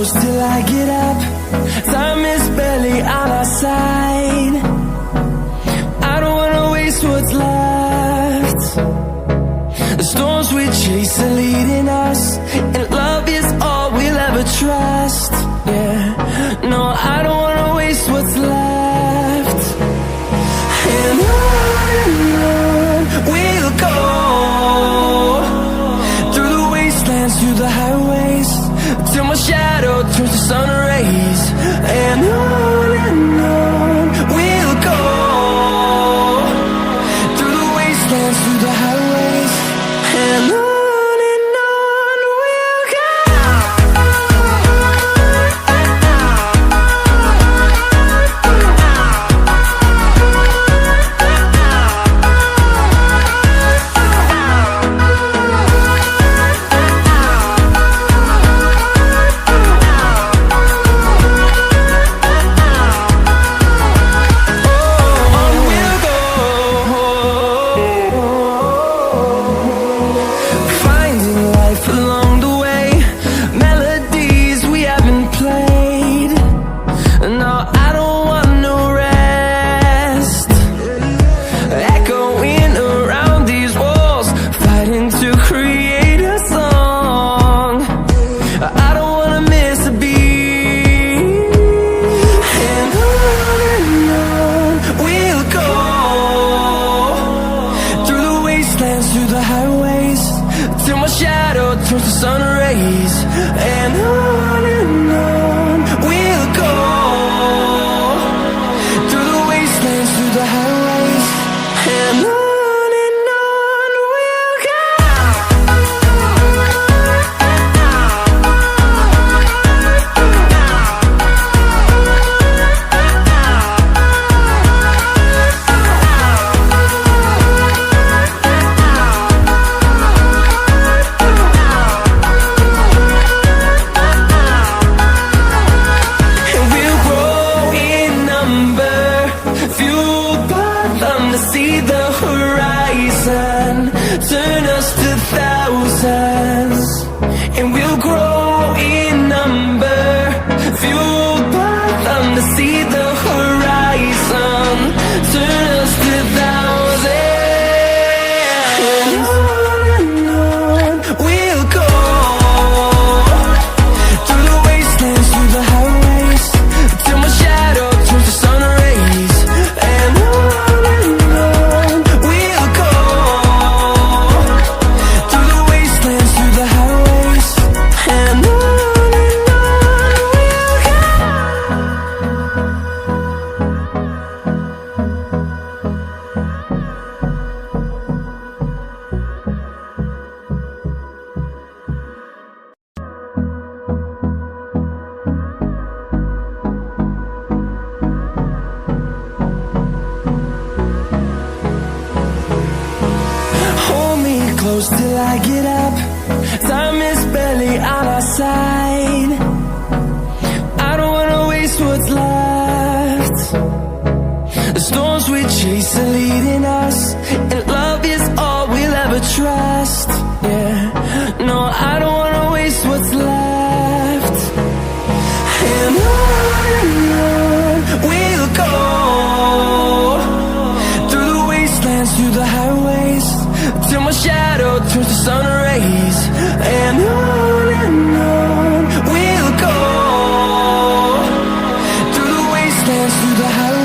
close till I get up. Time is barely on our side. I don't wanna waste what's left. The storms we chase are leading us, and love is all we'll ever trust. Yeah, no, I don't wanna waste what's left. And on we'll go, through the wastelands, through the highways, till my shadow turns to sun rays. And on we'll go, through the wastelands, through the highways, and on we'll go. Through the highways, till my shadow turns to sun rays. And on we'll go, through the wastelands, through the highways, and on we'll go. See the horizon, turn us to thousands, and we'll grow in number, fueled by them to see the horizon, turn us to thousands. And on we'll go, through the wastelands, through the highways, till my shadow turns to sun rays. And close till I get up. Time is barely on our side. I don't wanna waste what's left. The storms we chase are leading us, and love is all we'll ever trust. Yeah, no, I don't wanna waste what's left. And on we'll go, through the wastelands, through the highways, till my shadow turns to sun rays. And on we'll go, through the wastelands, through the highways.